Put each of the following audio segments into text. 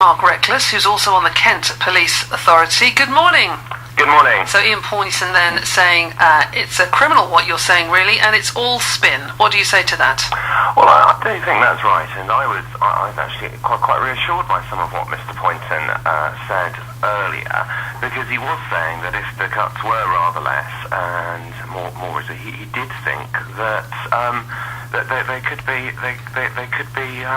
Mark Reckless, who's also on the Kent Police Authority. Good morning. Good morning. So Ian Poynton then saying it's a criminal what you're saying really, and it's all spin. What do you say to that? Well, I don't think that's right, and I was actually quite reassured by some of what Mr. Poynton said earlier, because he was saying that if the cuts were rather less and more, he did think that they could be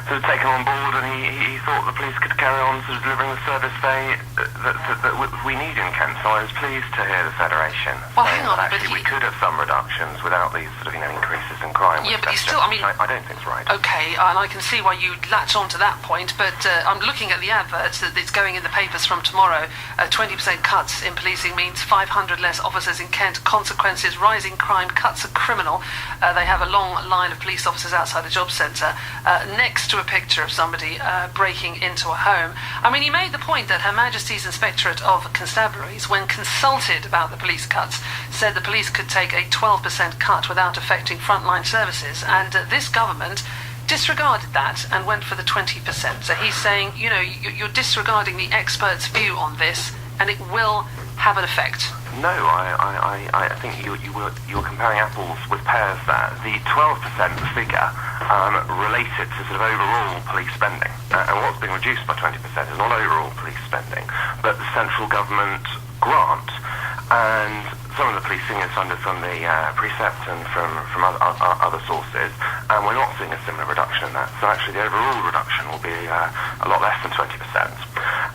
sort of taken on board, and he thought the police could carry on sort of delivering the service that we need in Kent. So I was pleased to hear the Federation saying that actually we could have some reductions without these sort of increases in crime. Yeah, but still, I don't think it's right. Okay, and I can see why you latch on to that point, but I'm looking at the adverts that it's going in the papers from tomorrow. 20% cuts in policing means 500 less officers in Kent. Consequences: rising crime, cuts are criminal. They have a long line of police officers outside the job centre, next to a picture of somebody breaking into a home. I mean, he made the point that Her Majesty's Inspectorate of Constabularies, when consulted about the police cuts, said the police could take a 12% cut without affecting frontline services, and this government disregarded that and went for the 20%. So he's saying, you know, you're disregarding the experts' view on this, and it will have an effect. No, I think you're comparing apples with pears there. The 12% figure related to sort of overall police spending. And what's being reduced by 20% is not overall police spending, but the central government grant. And some of the policing is funded from the precept and from other sources, and we're not seeing a similar reduction in that. So actually the overall reduction will be a lot less than 20%.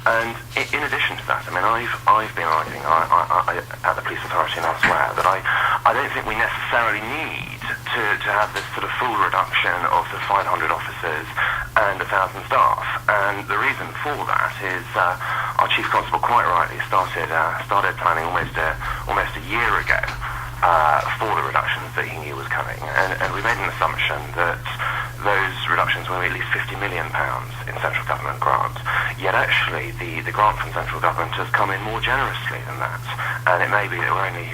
And in addition to that, I mean, I've been arguing at the police authority and elsewhere that I don't think we necessarily need to have this sort of full reduction of the 500 officers and 1,000 staff. And the reason for that is our chief constable quite rightly started planning almost a year ago for the reductions that he knew was coming, and we made an assumption that those reductions will be at least £50 million in central government grants. Yet actually the grant from central government has come in more generously than that, and it may be that we're only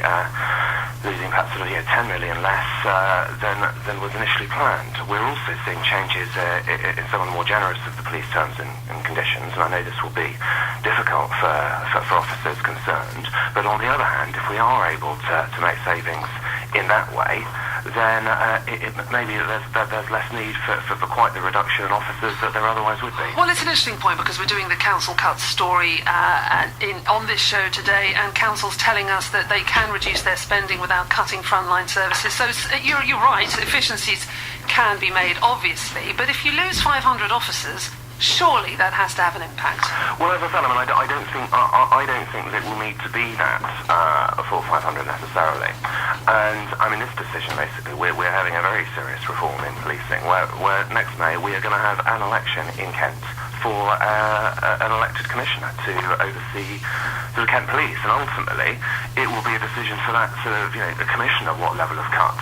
losing perhaps sort of 10 million less than was initially planned. We're also seeing changes in some of the more generous of the police terms and conditions, and I know this will be difficult for officers concerned, but on the other hand, if we are able to make savings in that way, then maybe there's less need for quite the reduction in officers that there otherwise would be. Well, it's an interesting point because we're doing the council cuts story on this show today, and councils telling us that they can reduce their spending without cutting frontline services. So you're right, efficiencies can be made, obviously, but if you lose 500 officers, surely that has to have an impact. Well, as I said, I mean, I don't think that it will need to be that for 500 necessarily. And I mean, this decision basically, we're having a very serious reform in policing, where next May we are going to have an election in Kent for an elected commissioner to oversee the Kent Police, and ultimately it will be a decision for that sort of the commissioner what level of cuts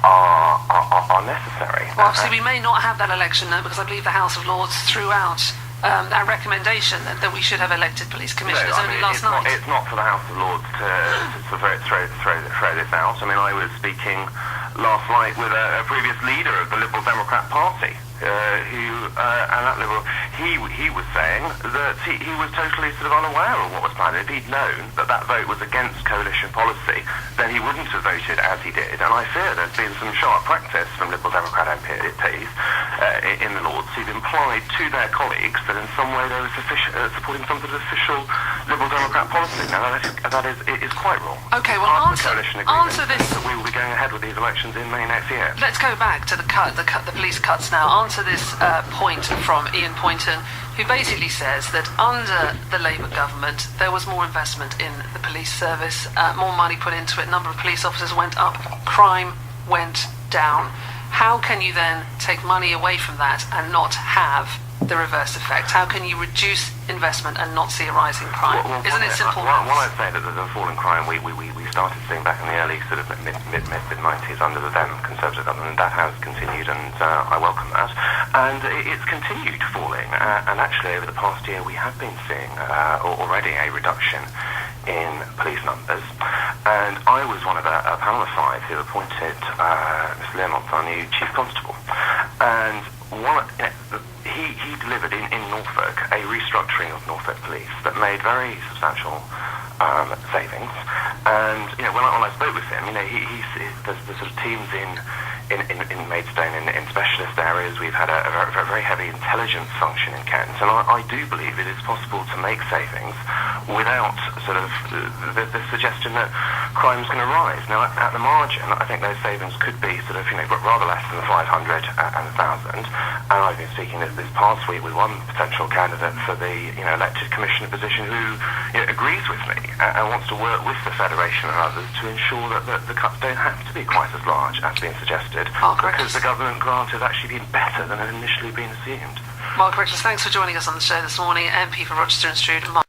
are necessary. Well, obviously we may not have that election now because I believe the House of Lords threw out that recommendation that we should have elected police commissioners last night. It's not for the House of Lords to throw this out. I mean, I was speaking last night with a previous leader of the Liberal Democrat Party, and that Liberal, he was saying that he was totally sort of unaware of what was planned. If he'd known that vote was against coalition policy, then he wouldn't have voted as he did. And I fear there's been some sharp practice from Liberal Democrat MPs in the Lords who've implied to their colleagues that in some way they were supporting some sort of official Liberal Democrat policy. Now that is quite wrong. Okay, well, answer this. That we will be going ahead with these elections in May next year. Let's go back to the police cuts now. Answer this point from Ian Poynton, who basically says that under the Labour government there was more investment in the police service, more money put into it, number of police officers went up, crime went down. How can you then take money away from that and not have the reverse effect? How can you reduce investment and not see a rise in crime? Isn't it simple? Well, I'd say that the fall in crime we started seeing back in the early sort of mid-90s under the then Conservative government, and that has continued, and I welcome that. And it's continued falling, and actually over the past year we have been seeing already a reduction in police numbers. And I was one of a panel of 5 who appointed Mr. Learmont, our new Chief Constable, and he he delivered in Norfolk a restructuring of Norfolk Police that made very substantial savings. And when I spoke with him, there's sort of teams in Maidstone in specialist areas. We've had a very heavy intelligence function in Kent, and I do believe it is possible to make savings without sort of the suggestion that crime's going to rise. Now, at the margin, I think those savings could be sort of rather less than 500 and 1,000. And I've been speaking this past week with one potential candidate for the elected commissioner position who agrees with me and wants to work with the Federation and others to ensure that the cuts don't have to be quite as large as being suggested, because the government grant has actually been better than had initially been assumed. Mark Richards, thanks for joining us on the show this morning. MP for Rochester and Stroud.